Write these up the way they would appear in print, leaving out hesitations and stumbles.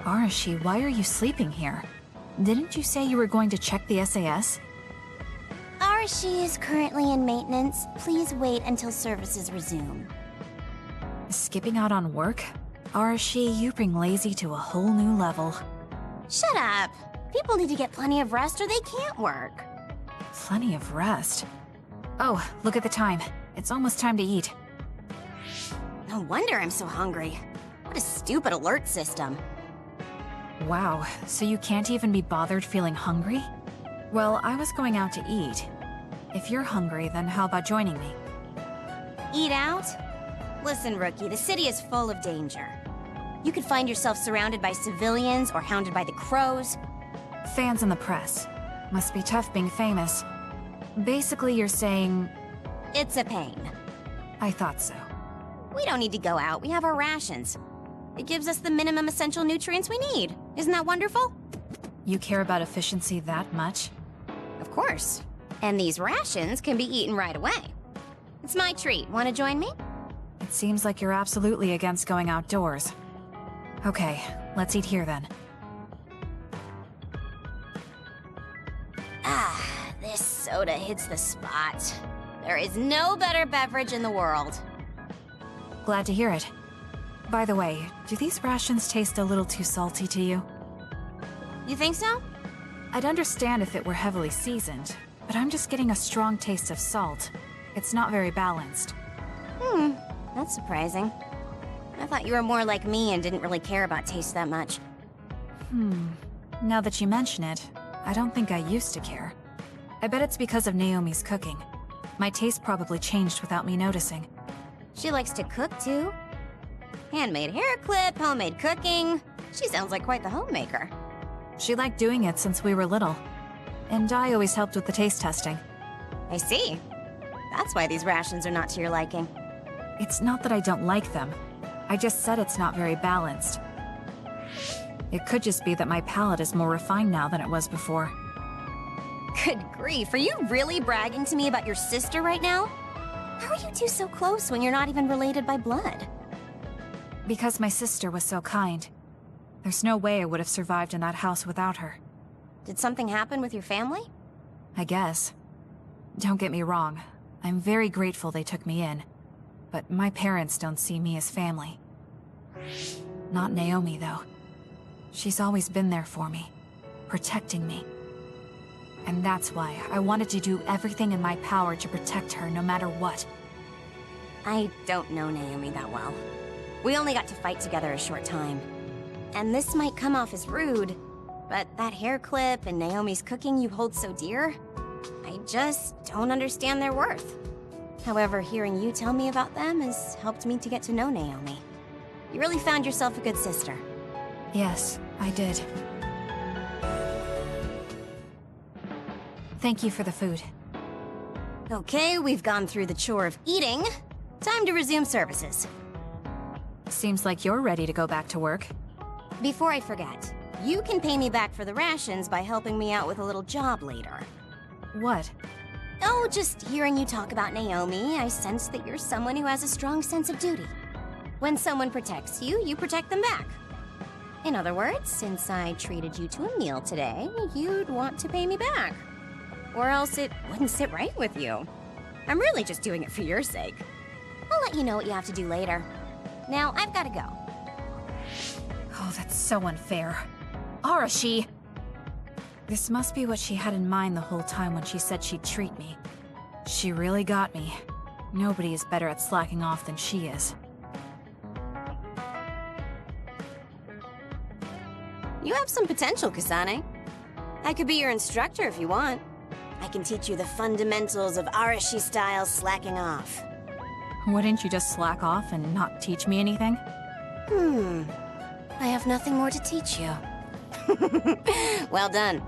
Arashi, why are you sleeping here? Didn't you say you were going to check the SAS? Arashi is currently in maintenance. Please wait until services resume. Skipping out on work? Arashi, you bring lazy to a whole new level. Shut up! People need to get plenty of rest or they can't work. Plenty of rest? Oh, look at the time. It's almost time to eat. No wonder I'm so hungry. What a stupid alert system. Wow, so you can't even be bothered feeling hungry? Well, I was going out to eat. If you're hungry, then how about joining me? Eat out? Listen, Rookie, the city is full of danger. You could find yourself surrounded by civilians or hounded by the crows. Fans in the press. Must be tough being famous. Basically, you're saying... It's a pain. I thought so. We don't need to go out. We have our rations. It gives us the minimum essential nutrients we need. Isn't that wonderful? You care about efficiency that much? Of course. And these rations can be eaten right away. It's my treat. Want to join me? It seems like you're absolutely against going outdoors. Okay, let's eat here then. Ah, this soda hits the spot. There is no better beverage in the world. Glad to hear it. By the way, do these rations taste a little too salty to you? You think so? I'd understand if it were heavily seasoned, but I'm just getting a strong taste of salt. It's not very balanced. That's surprising. I thought you were more like me and didn't really care about taste that much. Now that you mention it, I don't think I used to care. I bet it's because of Naomi's cooking. My taste probably changed without me noticing. She likes to cook, too. Handmade hair clip, homemade cooking. She sounds like quite the homemaker. She liked doing it since we were little. And I always helped with the taste testing. I see. That's why these rations are not to your liking. It's not that I don't like them. I just said it's not very balanced. It could just be that my palate is more refined now than it was before. Good grief, are you really bragging to me about your sister right now? How are you two so close when you're not even related by blood? Because my sister was so kind. There's no way I would have survived in that house without her. Did something happen with your family? I guess. Don't get me wrong. I'm very grateful they took me in. But my parents don't see me as family. Not Naomi, though. She's always been there for me, protecting me. And that's why I wanted to do everything in my power to protect her no matter what. I don't know Naomi that well. We only got to fight together a short time. And this might come off as rude, but that hair clip and Naomi's cooking you hold so dear, I just don't understand their worth. However, hearing you tell me about them has helped me to get to know Naomi. You really found yourself a good sister. Yes, I did. Thank you for the food. Okay, we've gone through the chore of eating. Time to resume services. Seems like you're ready to go back to work. Before I forget, you can pay me back for the rations by helping me out with a little job later. What? Oh, just hearing you talk about Naomi, I sense that you're someone who has a strong sense of duty. When someone protects you, you protect them back. In other words, since I treated you to a meal today, you'd want to pay me back. Or else it wouldn't sit right with you. I'm really just doing it for your sake. I'll let you know what you have to do later. Now, I've got to go. Oh, that's so unfair. Arashi! This must be what she had in mind the whole time when she said she'd treat me. She really got me. Nobody is better at slacking off than she is. You have some potential, Kasane. I could be your instructor if you want. I can teach you the fundamentals of Arashi-style slacking off. Wouldn't you just slack off and not teach me anything? I have nothing more to teach you. Well done.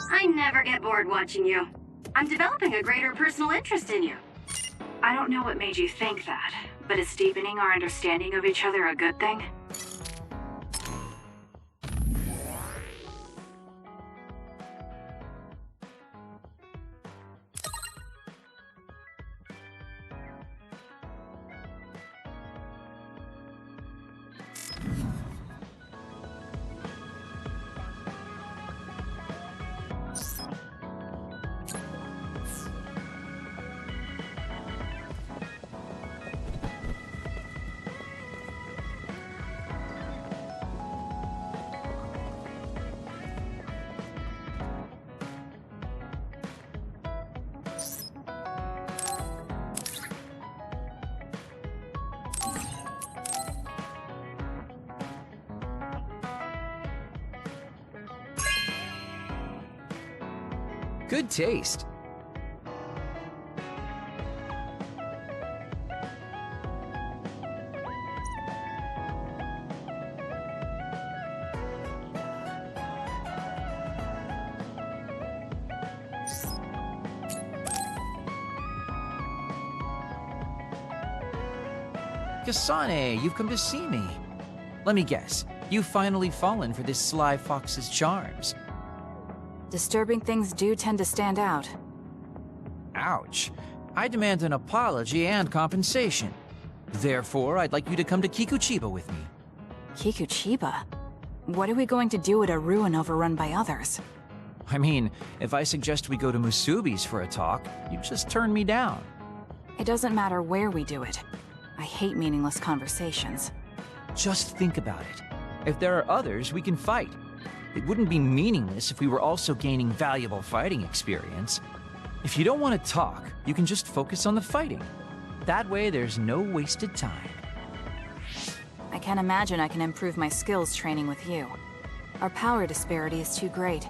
I never get bored watching you. I'm developing a greater personal interest in you. I don't know what made you think that, but is deepening our understanding of each other a good thing? Good taste. Kasane, you've come to see me. Let me guess, you've finally fallen for this sly fox's charms. Disturbing things do tend to stand out. Ouch. I demand an apology and compensation. Therefore, I'd like you to come to Kikuchiba with me. Kikuchiba? What are we going to do at a ruin overrun by others? I mean, if I suggest we go to Musubi's for a talk, you just turn me down. It doesn't matter where we do it. I hate meaningless conversations. Just think about it. If there are others, we can fight. It wouldn't be meaningless if we were also gaining valuable fighting experience. If you don't want to talk, you can just focus on the fighting. That way, there's no wasted time. I can't imagine I can improve my skills training with you. Our power disparity is too great.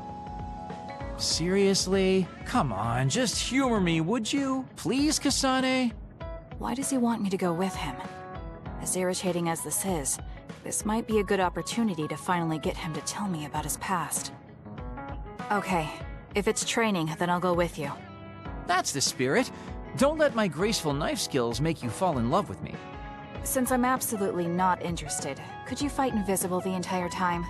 Seriously? Come on, just humor me, would you? Please, Kasane? Why does he want me to go with him? As irritating as this might be a good opportunity to finally get him to tell me about his past. Okay, if it's training, then I'll go with you. That's the spirit. Don't let my graceful knife skills make you fall in love with me. Since I'm absolutely not interested, could you fight invisible the entire time?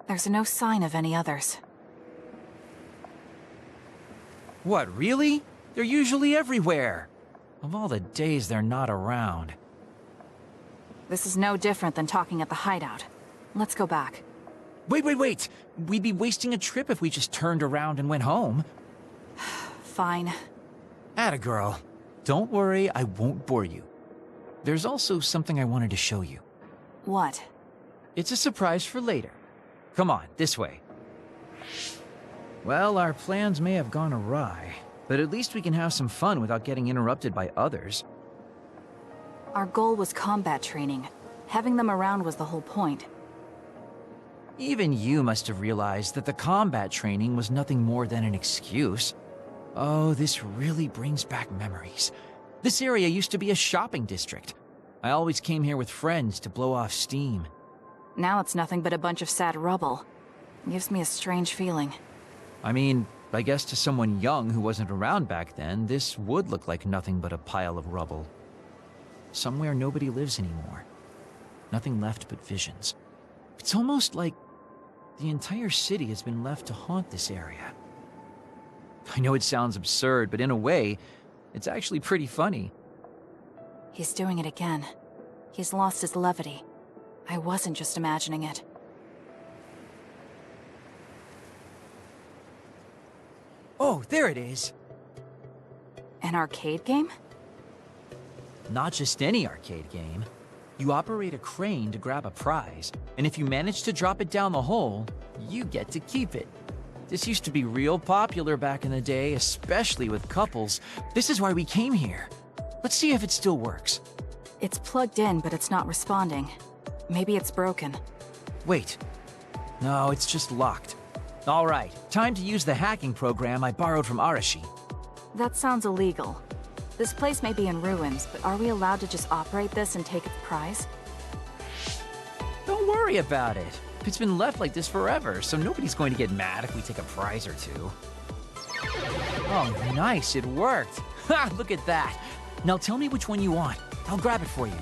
There's no sign of any others. What, really? They're usually everywhere. Of all the days they're not around. This is no different than talking at the hideout. Let's go back. Wait! We'd be wasting a trip if we just turned around and went home. Fine. Atta girl. Don't worry, I won't bore you. There's also something I wanted to show you. What? It's a surprise for later. Come on, this way. Well, our plans may have gone awry, but at least we can have some fun without getting interrupted by others. Our goal was combat training. Having them around was the whole point. Even you must have realized that the combat training was nothing more than an excuse. Oh, this really brings back memories. This area used to be a shopping district. I always came here with friends to blow off steam. Now it's nothing but a bunch of sad rubble. Gives me a strange feeling. I mean, I guess to someone young who wasn't around back then, this would look like nothing but a pile of rubble. Somewhere nobody lives anymore. Nothing left but visions. It's almost like the entire city has been left to haunt this area. I know it sounds absurd, but in a way, it's actually pretty funny. He's doing it again. He's lost his levity. I wasn't just imagining it. Oh, there it is. An arcade game? Not just any arcade game. You operate a crane to grab a prize, and if you manage to drop it down the hole, you get to keep it. This used to be real popular back in the day, especially with couples. This is why we came here. Let's see if it still works. It's plugged in, but it's not responding. Maybe it's broken. Wait. No, it's just locked. All right, time to use the hacking program I borrowed from Arashi. That sounds illegal. This place may be in ruins, but are we allowed to just operate this and take its prize? Don't worry about it. It's been left like this forever, so nobody's going to get mad if we take a prize or two. Oh, nice, it worked. Ha, look at that. Now tell me which one you want. I'll grab it for you.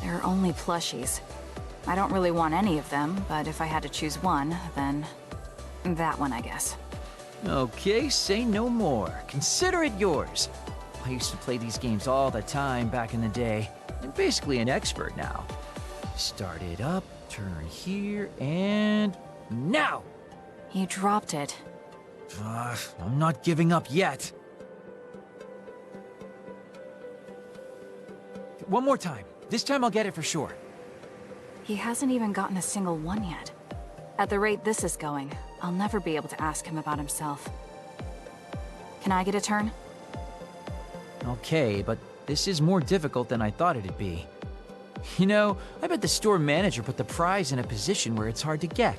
There are only plushies. I don't really want any of them, but if I had to choose one, then that one, I guess. Okay, say no more. Consider it yours. I used to play these games all the time back in the day. I'm basically an expert now. Start it up, Turn here, and now! He dropped it. I'm not giving up yet. One more time. This time I'll get it for sure. He hasn't even gotten a single one yet. At the rate this is going, I'll never be able to ask him about himself. Can I get a turn? Okay, but this is more difficult than I thought it'd be. You know, I bet the store manager put the prize in a position where it's hard to get.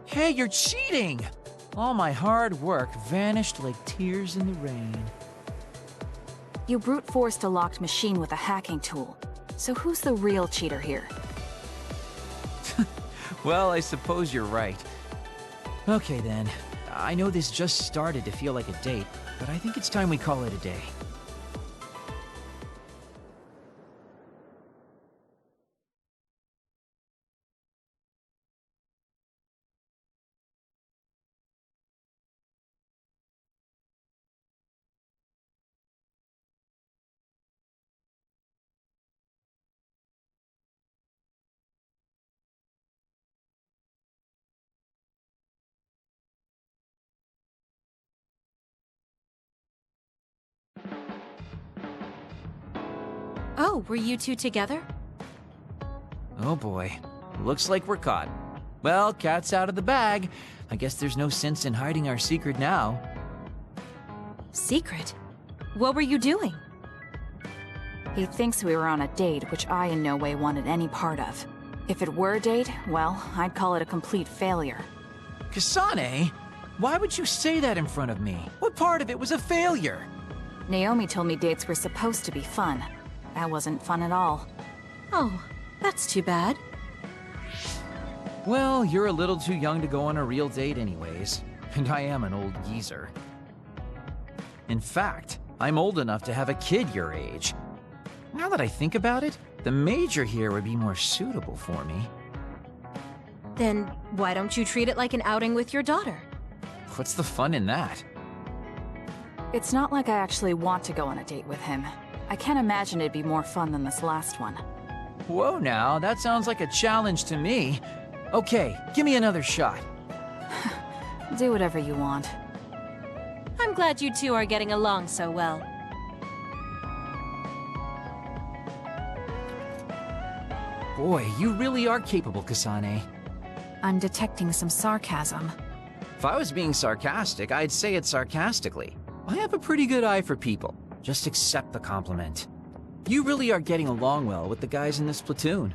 Hey, you're cheating! All my hard work vanished like tears in the rain. You brute forced a locked machine with a hacking tool. So who's the real cheater here? Well, I suppose you're right. Okay then. I know this just started to feel like a date, but I think it's time we call it a day. Oh, were you two together? Oh boy. Looks like we're caught. Well, cat's out of the bag. I guess there's no sense in hiding our secret now. Secret? What were you doing? He thinks we were on a date, which I in no way wanted any part of. If it were a date, well, I'd call it a complete failure. Kasane? Why would you say that in front of me? What part of it was a failure? Naomi told me dates were supposed to be fun. That wasn't fun at all. Oh, that's too bad. Well, you're a little too young to go on a real date anyways. And I am an old geezer. In fact, I'm old enough to have a kid your age. Now that I think about it, the major here would be more suitable for me. Then why don't you treat it like an outing with your daughter? What's the fun in that? It's not like I actually want to go on a date with him. I can't imagine it'd be more fun than this last one. Whoa now, that sounds like a challenge to me. Okay, give me another shot. Do whatever you want. I'm glad you two are getting along so well. Boy, you really are capable, Kasane. I'm detecting some sarcasm. If I was being sarcastic, I'd say it sarcastically. I have a pretty good eye for people. Just accept the compliment. You really are getting along well with the guys in this platoon.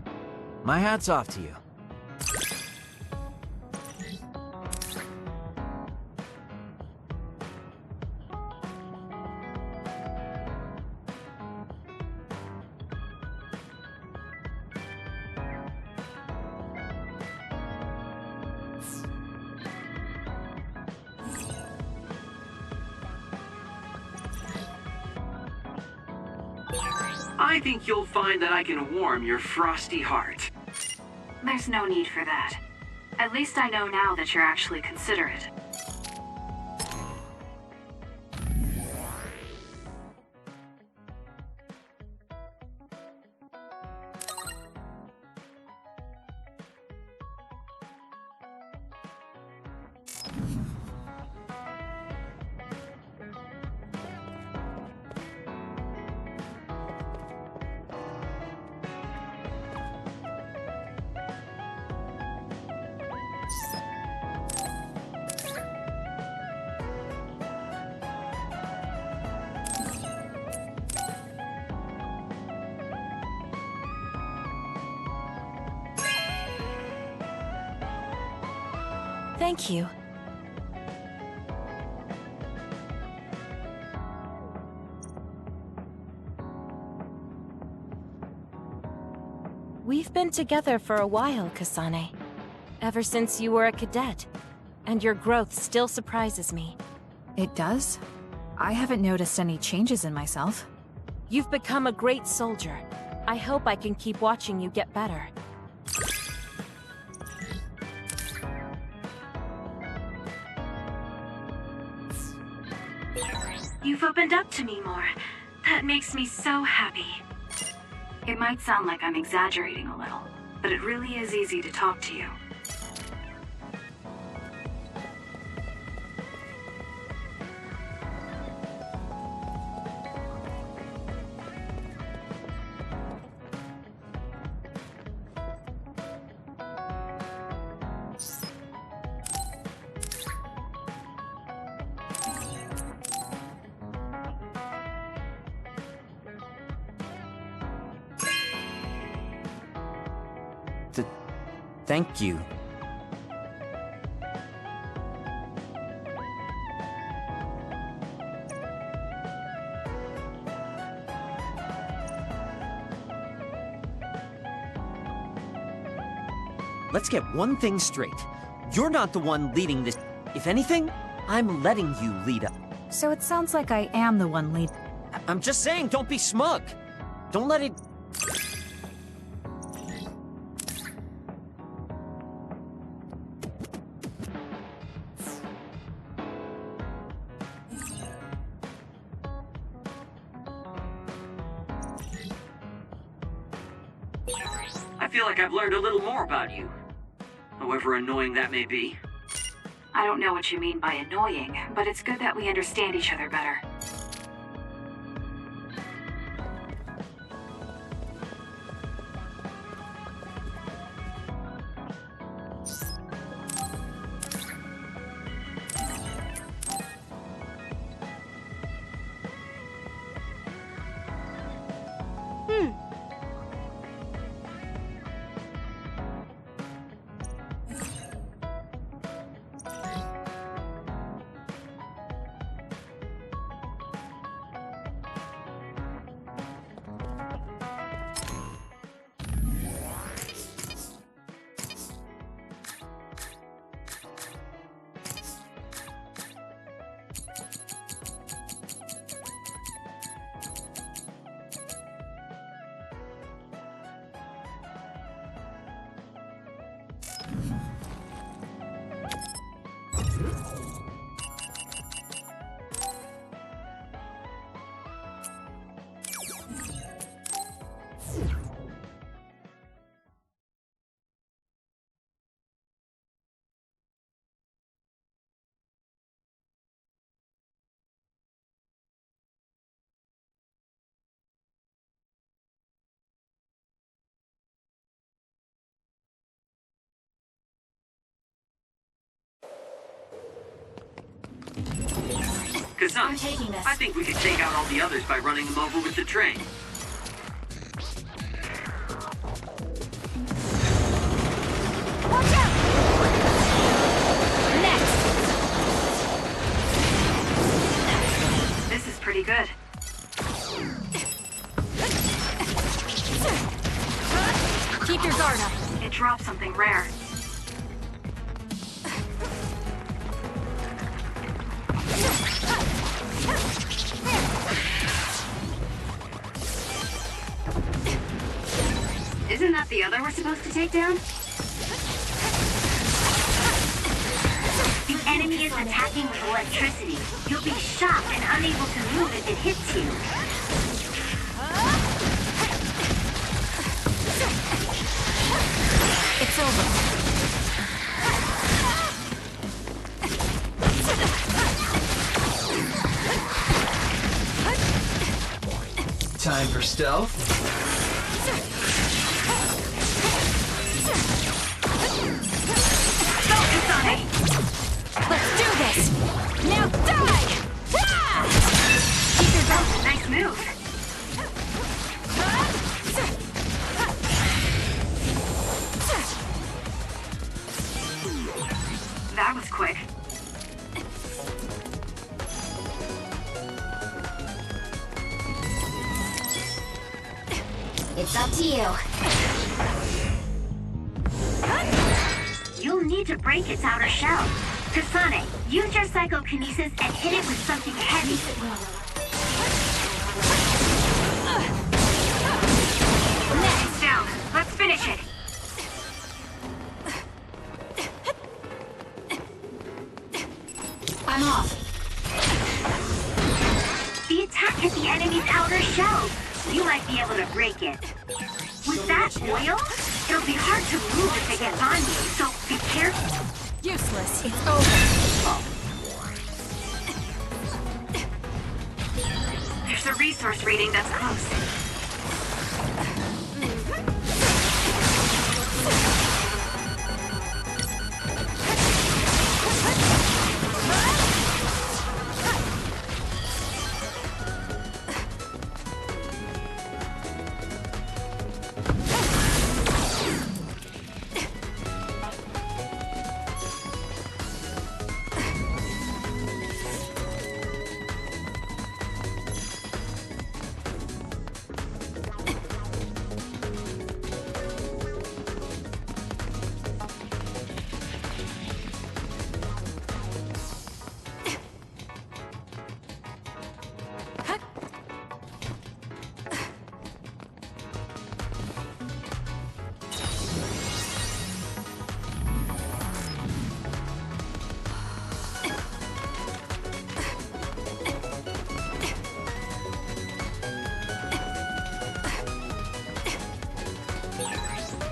My hat's off to you. I think you'll find that I can warm your frosty heart. There's no need for that. At least I know now that you're actually considerate. Thank you. We've been together for a while, Kasane. Ever since you were a cadet. And your growth still surprises me. It does? I haven't noticed any changes in myself. You've become a great soldier. I hope I can keep watching you get better. You've opened up to me more. That makes me so happy. It might sound like I'm exaggerating a little, but it really is easy to talk to you. Thank you. Let's get one thing straight. You're not the one leading this. If anything, I'm letting you lead up. So it sounds like I am the one lead. I'm just saying, don't be smug. Don't let it... I feel like I've learned a little more about you. However annoying that may be. I don't know what you mean by annoying, but it's good that we understand each other better. Kasane, I think we could take out all the others by running them over with the train. Watch out! Next! This is pretty good. Keep your guard up. It dropped something rare. Isn't that the other we're supposed to take down? The enemy is attacking with electricity. You'll be shocked and unable to move if it hits you. It's over. Time for stealth. Go, Kasane! Let's do this! Now die! Ah! Keep your guard. Nice move. That was quick. It's up to you. You'll need to break its outer shell. Kasane, use your psychokinesis and hit it with something heavy. It's down. Let's finish it. I'm off. The attack hit the enemy's outer shell. You might be able to break it. With that oil, it'll be hard to move if it gets on you, so be careful. Useless. It's over. There's a resource reading that's close.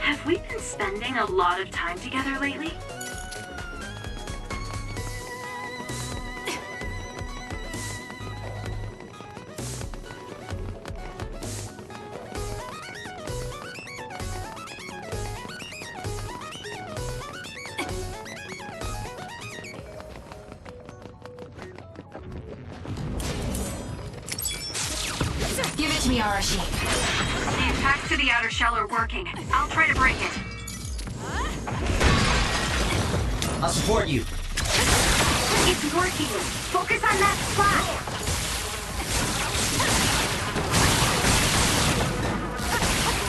Have we been spending a lot of time together lately? Give it to me, Arashi. The attacks to the outer shell are working. I'll try to break it. I'll support you. It's working. Focus on that spot.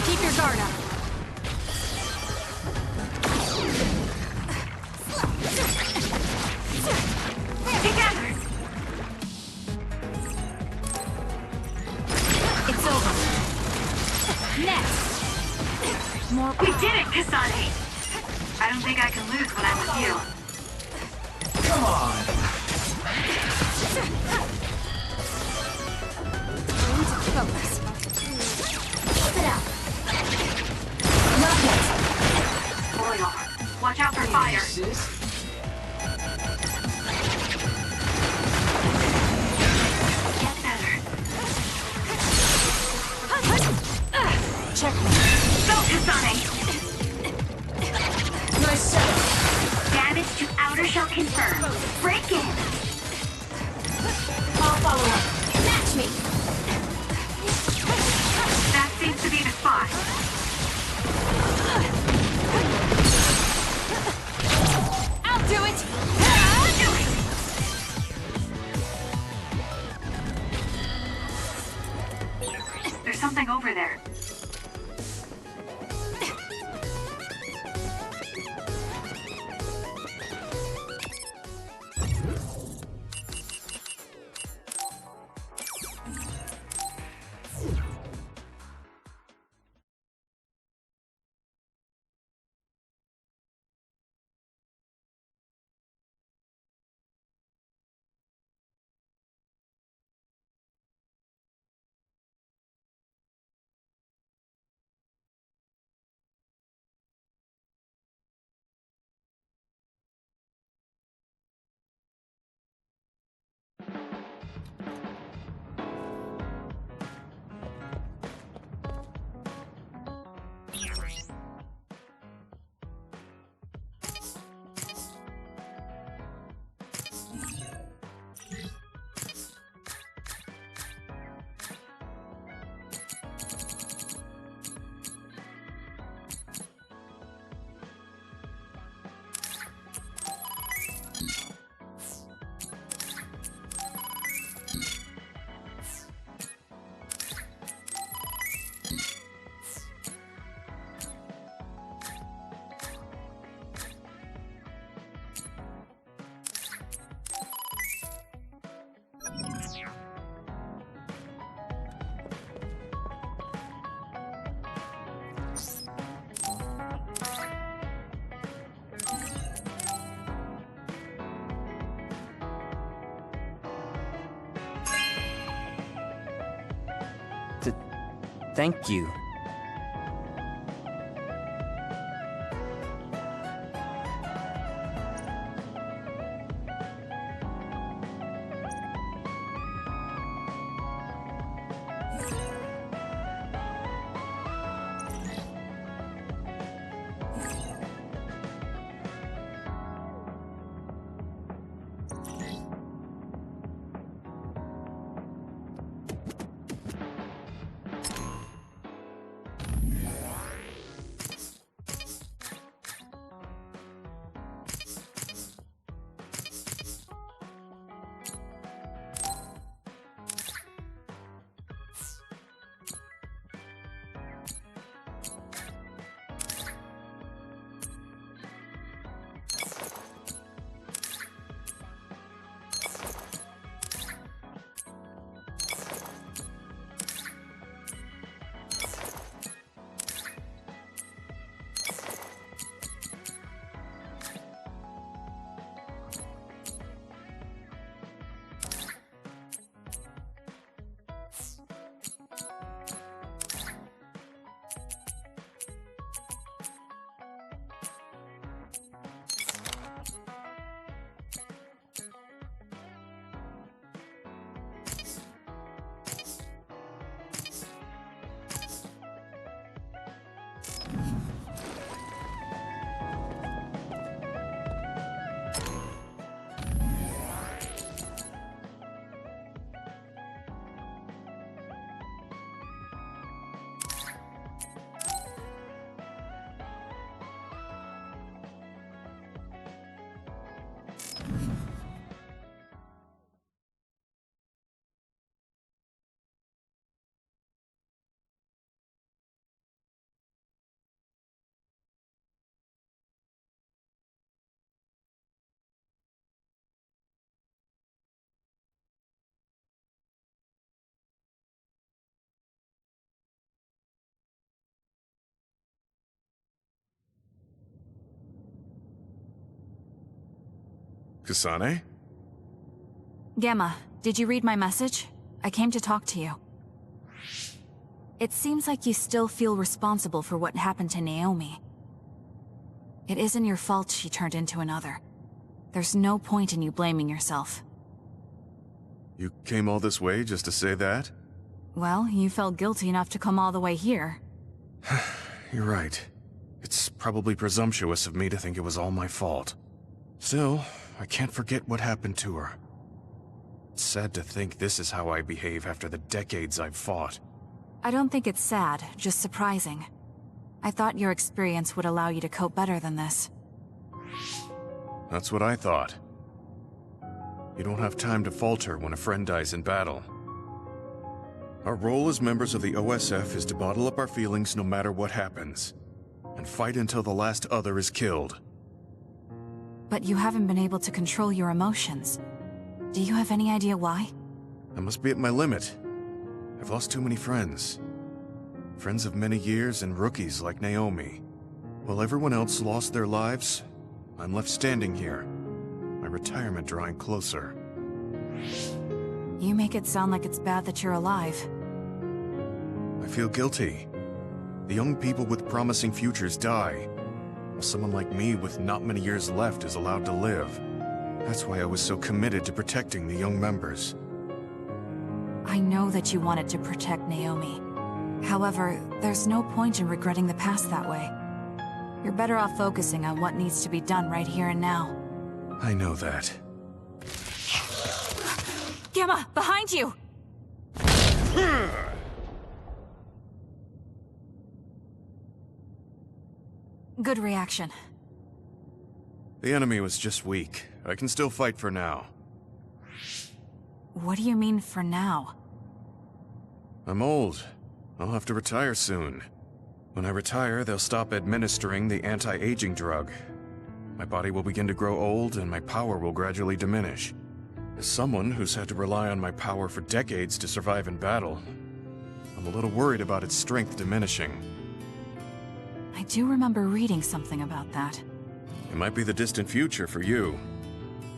Keep your guard up. Together! It's over. Next. More We power. did it, Kasane! I don't think I can lose when I'm with you. Come on. Into focus. Keep it up. Not yet. Oil. Watch out for fire. Sis? Get better. Check me. Go, Kasane! Nice setup. Damage to outer shell confirmed. Break it. I'll follow up. Match me. That seems to be the spot. I'll do it. Do it! There's something over there. Thank you. Kasane? Gamma, did you read my message? I came to talk to you. It seems like you still feel responsible for what happened to Naomi. It isn't your fault she turned into another. There's no point in you blaming yourself. You came all this way just to say that? Well, you felt guilty enough to come all the way here. You're right. It's probably presumptuous of me to think it was all my fault. Still, I can't forget what happened to her. It's sad to think this is how I behave after the decades I've fought. I don't think it's sad, just surprising. I thought your experience would allow you to cope better than this. That's what I thought. You don't have time to falter when a friend dies in battle. Our role as members of the OSF is to bottle up our feelings no matter what happens, and fight until the last other is killed. But you haven't been able to control your emotions. Do you have any idea why? I must be at my limit. I've lost too many friends. Friends of many years and rookies like Naomi. While everyone else lost their lives, I'm left standing here, my retirement drawing closer. You make it sound like it's bad that you're alive. I feel guilty. The young people with promising futures die, while someone like me with not many years left is allowed to live. That's why I was so committed to protecting the young members. I know that you wanted to protect Naomi. However, there's no point in regretting the past that way. You're better off focusing on what needs to be done right here and now. I know that. Gamma, behind you! Good reaction. The enemy was just weak. I can still fight for now. What do you mean for now? I'm old. I'll have to retire soon. When I retire, they'll stop administering the anti-aging drug. My body will begin to grow old and my power will gradually diminish. As someone who's had to rely on my power for decades to survive in battle, I'm a little worried about its strength diminishing. I do remember reading something about that. It might be the distant future for you,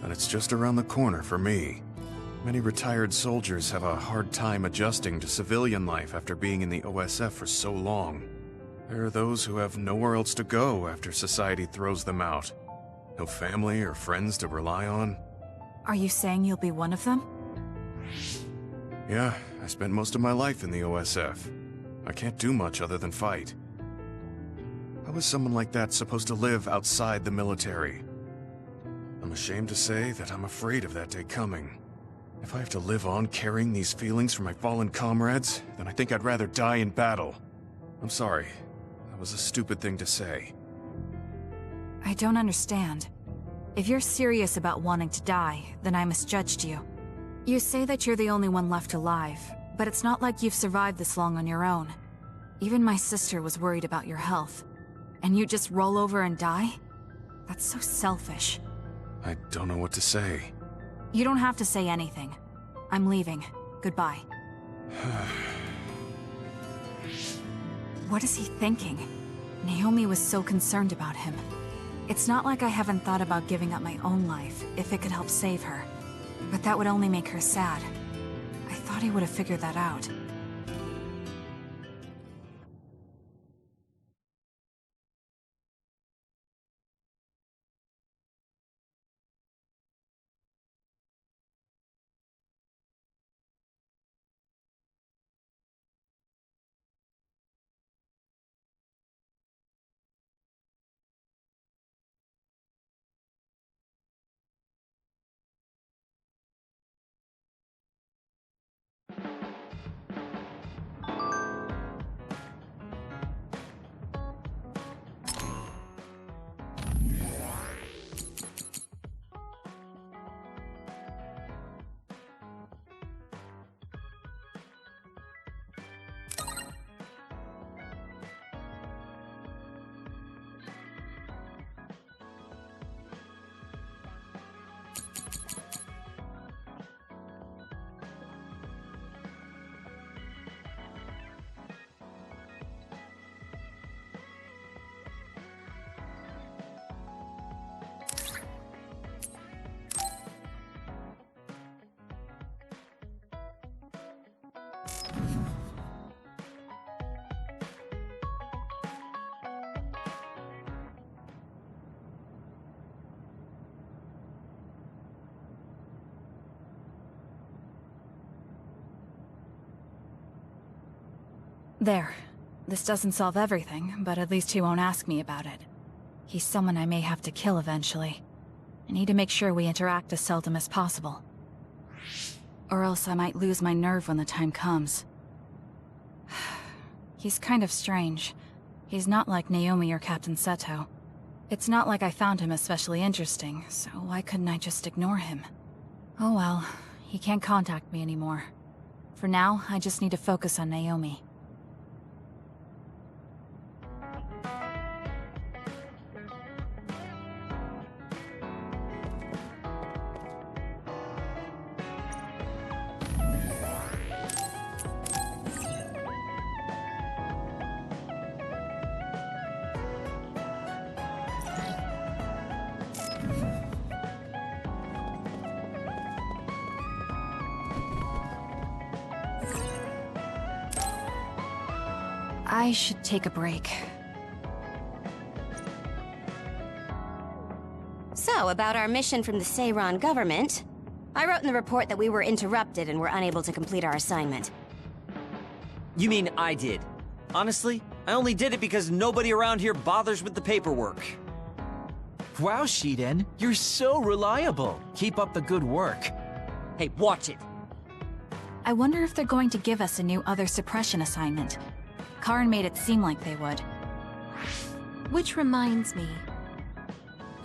and it's just around the corner for me. Many retired soldiers have a hard time adjusting to civilian life after being in the OSF for so long. There are those who have nowhere else to go after society throws them out. No family or friends to rely on. Are you saying you'll be one of them? Yeah, I spent most of my life in the OSF. I can't do much other than fight. How is someone like that supposed to live outside the military? I'm ashamed to say that I'm afraid of that day coming. If I have to live on carrying these feelings for my fallen comrades, then I think I'd rather die in battle. I'm sorry. That was a stupid thing to say. I don't understand. If you're serious about wanting to die, then I misjudged you. You say that you're the only one left alive, but it's not like you've survived this long on your own. Even my sister was worried about your health. And you just roll over and die? That's so selfish. I don't know what to say. You don't have to say anything. I'm leaving. Goodbye. What is he thinking? Naomi was so concerned about him. It's not like I haven't thought about giving up my own life, if it could help save her. But that would only make her sad. I thought he would have figured that out. There. This doesn't solve everything, but at least he won't ask me about it. He's someone I may have to kill eventually. I need to make sure we interact as seldom as possible. Or else I might lose my nerve when the time comes. He's kind of strange. He's not like Naomi or Captain Seto. It's not like I found him especially interesting, so why couldn't I just ignore him? Oh well, he can't contact me anymore. For now, I just need to focus on Naomi. I should take a break. So, about our mission from the Seiran government, I wrote in the report that we were interrupted and were unable to complete our assignment. You mean I did? Honestly, I only did it because nobody around here bothers with the paperwork. Wow, Shiden, you're so reliable. Keep up the good work. Hey, watch it. I wonder if they're going to give us a new other suppression assignment. Karin made it seem like they would. Which reminds me,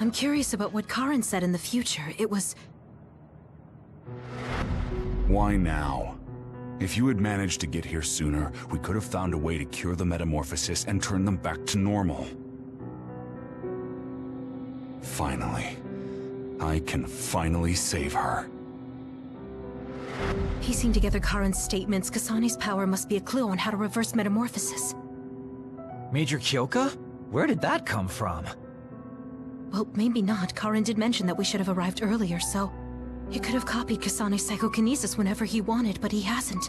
I'm curious about what Karin said in the future. It was... Why now? If you had managed to get here sooner, we could have found a way to cure the metamorphosis and turn them back to normal. Finally. I can finally save her. Piecing together Karin's statements, Kasane's power must be a clue on how to reverse metamorphosis. Major Kyoka? Where did that come from? Well, maybe not. Karin did mention that we should have arrived earlier, so... He could have copied Kasane's psychokinesis whenever he wanted, but he hasn't.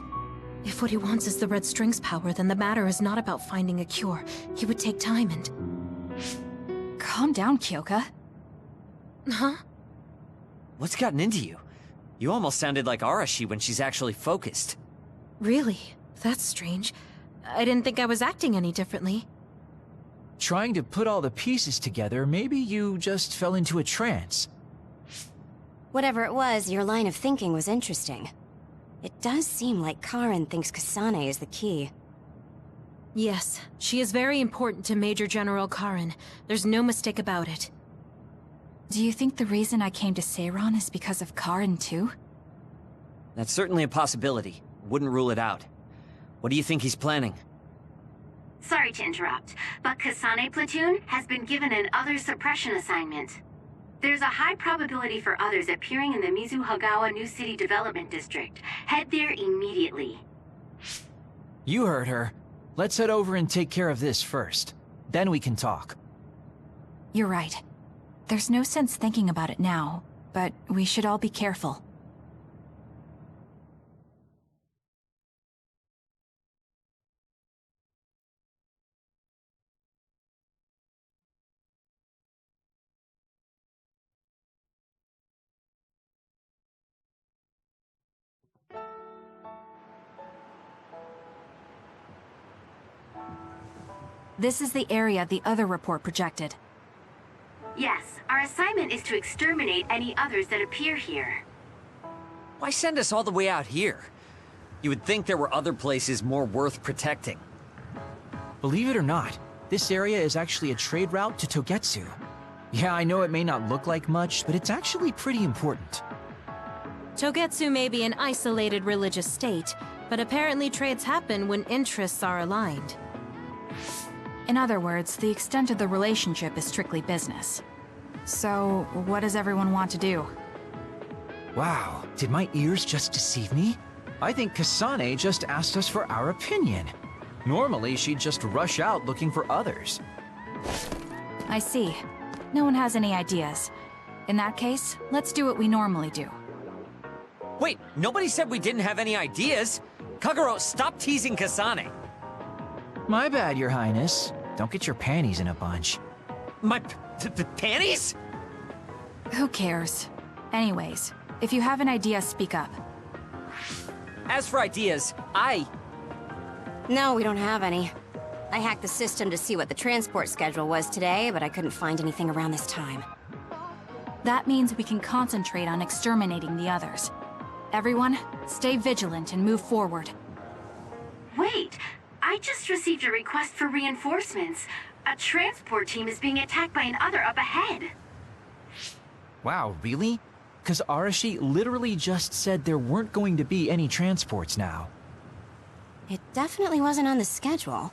If what he wants is the red string's power, then the matter is not about finding a cure. He would take time and... Calm down, Kyoka. Huh? What's gotten into you? You almost sounded like Arashi when she's actually focused. Really? That's strange. I didn't think I was acting any differently. Trying to put all the pieces together, maybe you just fell into a trance. Whatever it was, your line of thinking was interesting. It does seem like Karen thinks Kasane is the key. Yes, she is very important to Major General Karen. There's no mistake about it. Do you think the reason I came to Seiran is because of Karen too? That's certainly a possibility. Wouldn't rule it out. What do you think he's planning? Sorry to interrupt, but Kasane Platoon has been given an other suppression assignment. There's a high probability for others appearing in the Mizuhagawa New City Development District. Head there immediately. You heard her. Let's head over and take care of this first. Then we can talk. You're right. There's no sense thinking about it now, but we should all be careful. This is the area the other report projected. Yes, our assignment is to exterminate any others that appear here. Why send us all the way out here? You would think there were other places more worth protecting. Believe it or not, this area is actually a trade route to Togetsu. Yeah, I know it may not look like much, but it's actually pretty important. Togetsu may be an isolated religious state, but apparently trades happen when interests are aligned. In other words, the extent of the relationship is strictly business. So, what does everyone want to do? Wow, did my ears just deceive me? I think Kasane just asked us for our opinion. Normally, she'd just rush out looking for others. I see. No one has any ideas. In that case, let's do what we normally do. Wait, nobody said we didn't have any ideas! Kagero, stop teasing Kasane! My bad, Your Highness. Don't get your panties in a bunch. My panties? Who cares? Anyways, if you have an idea, speak up. As for ideas, No, we don't have any. I hacked the system to see what the transport schedule was today, but I couldn't find anything around this time. That means we can concentrate on exterminating the others. Everyone, stay vigilant and move forward. Wait, I just received a request for reinforcements. A transport team is being attacked by an other up ahead. Wow, really? Because Arashi literally just said there weren't going to be any transports now. It definitely wasn't on the schedule.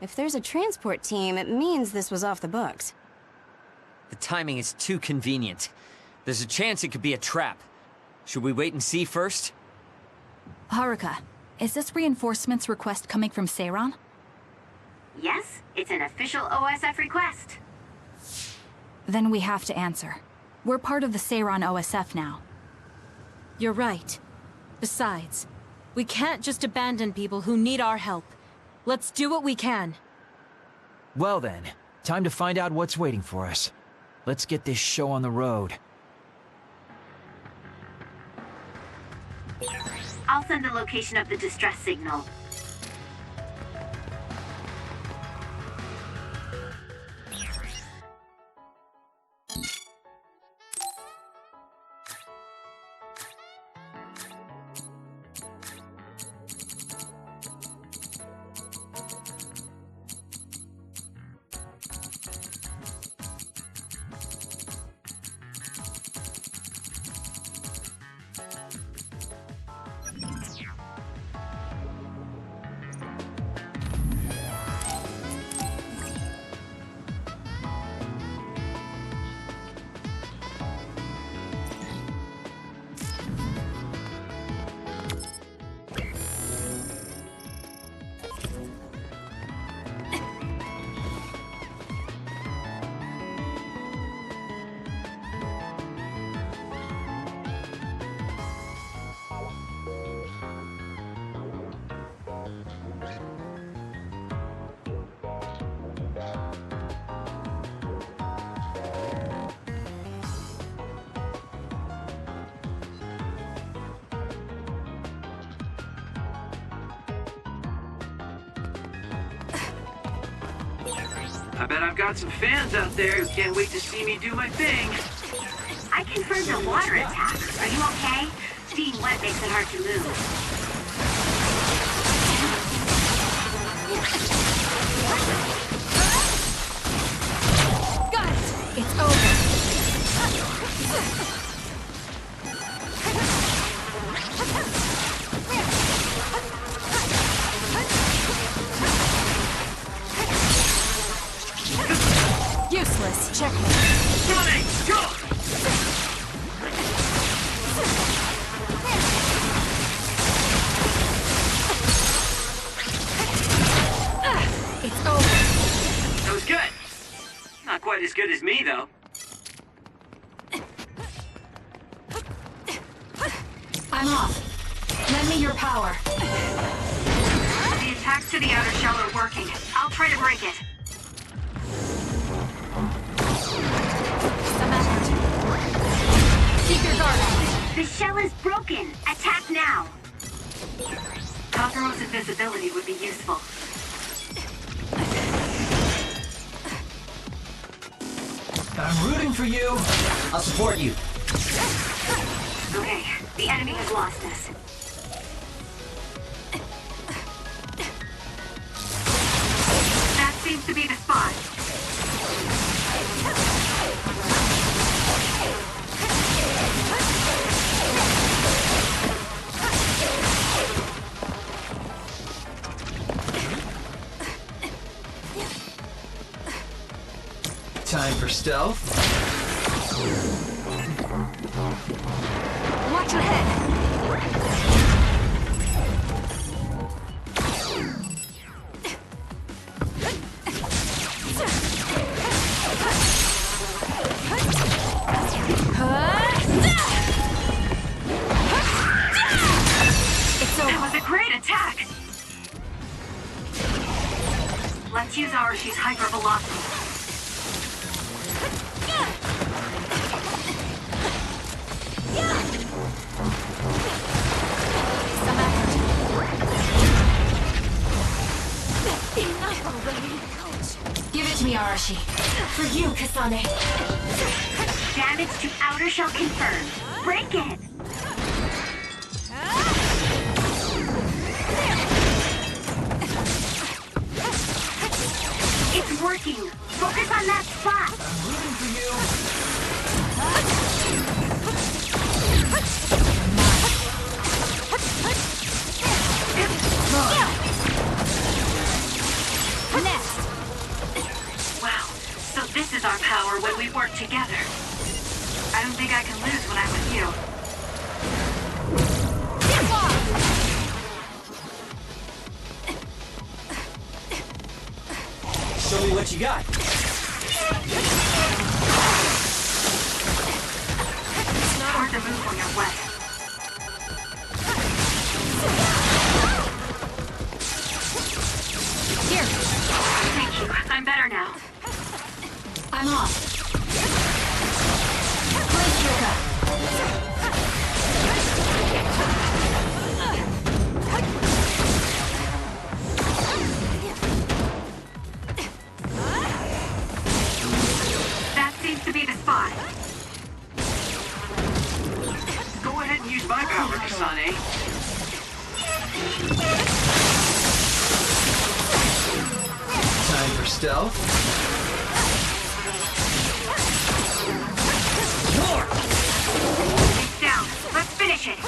If there's a transport team, it means this was off the books. The timing is too convenient. There's a chance it could be a trap. Should we wait and see first? Haruka, is this reinforcements request coming from Seiran? Yes, it's an official OSF request. Then we have to answer. We're part of the Seiran OSF now. You're right. Besides, we can't just abandon people who need our help. Let's do what we can. Well then, time to find out what's waiting for us. Let's get this show on the road. I'll send the location of the distress signal. I bet I've got some fans out there who can't wait to see me do my thing. I confirmed the water attack. Are you okay? Being wet makes it hard to move. Got it! It's over! Useless. Checkmate. Running! Go! It's over. That was good. Not quite as good as me, though. I'm off. Lend me your power. The attacks to the outer shell are working. I'll try to break it. Keep your guard up. The shell is broken. Attack now. Kazuro's invisibility would be useful. I'm rooting for you. I'll support you. Okay, the enemy has lost us. That seems to be the spot. Time for stealth. Watch your head. That was a great attack! Let's use Arashi's hypervelocity. Give it to me, Arashi. For you, Kasane. Damage to outer shell confirmed. Break it! It's working. Focus on that spot. I'm rooting for you. Next. Wow. So this is our power when we work together. I don't think I can lose when I'm with you. Show me what you got. It's not hard to move when you're wet. Here. Thank you. I'm better now. I'm off. Place yoga. That seems to be the spot. Go ahead and use my power, Kasane. Time for stealth. It's down. Let's finish it.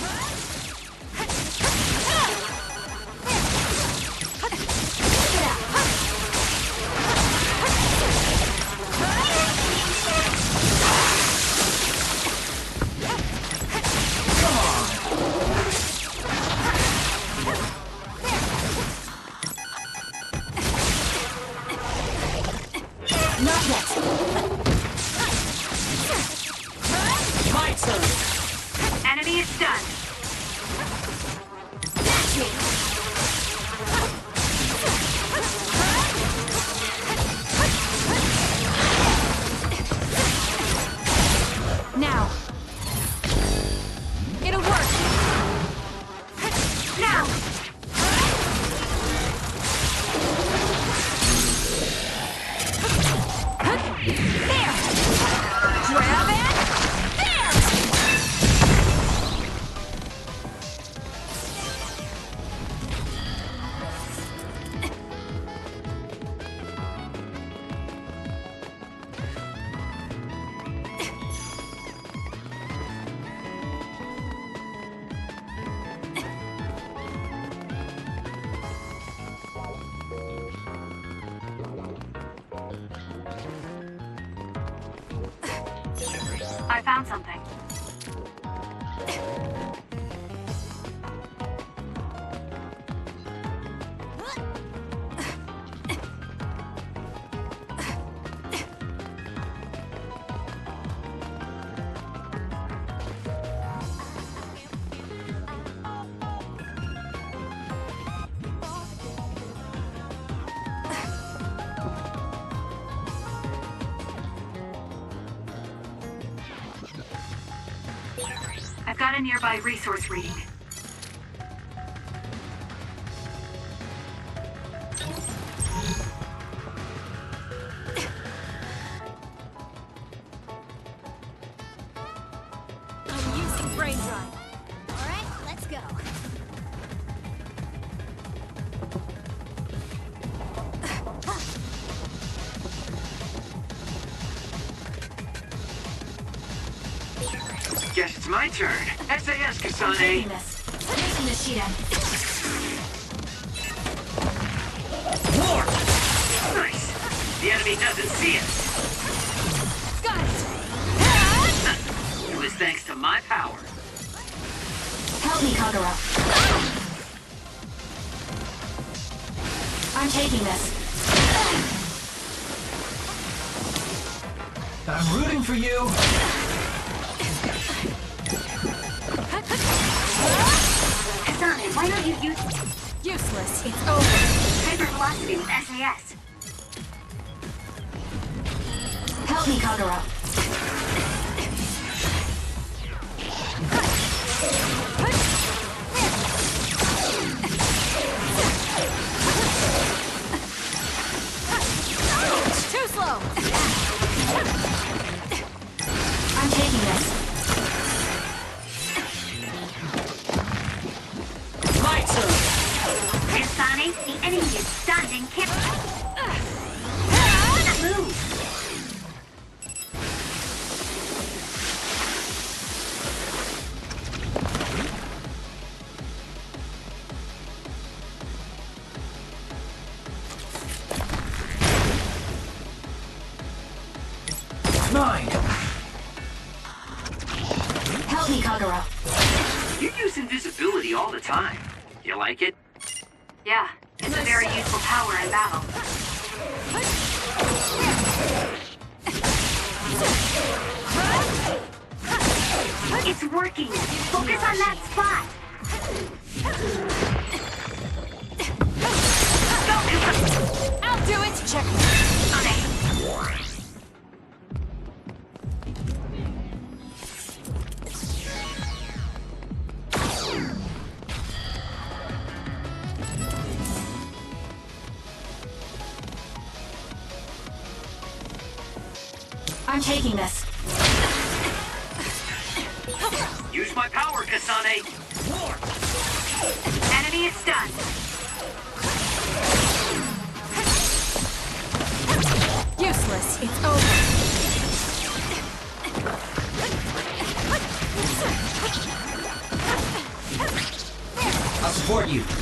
I found something. I've got a nearby resource reading. I'm using brain drive. All right, let's go. Guess it's my turn. SAS, Kasane. Taking this sheet in. War! Nice. The enemy doesn't see us. Got it. It was thanks to my power. Help me, Kagura. I'm taking this. I'm rooting for you. Kasane, why don't you use Useless. It's over. hypervelocity with SAS? Help me, Kagura. Too slow. I'm taking this. My turn. Kasane, the enemy is stunned and can't move. Mine. Help me, Kagura. You use invisibility all the time. You like it? Yeah, it's a very useful power in battle. It's working. Focus on that spot. I'll do it. Check. I'm taking this. Use my power, Kasane. War! Enemy is stunned. Useless. It's over. I'll support you.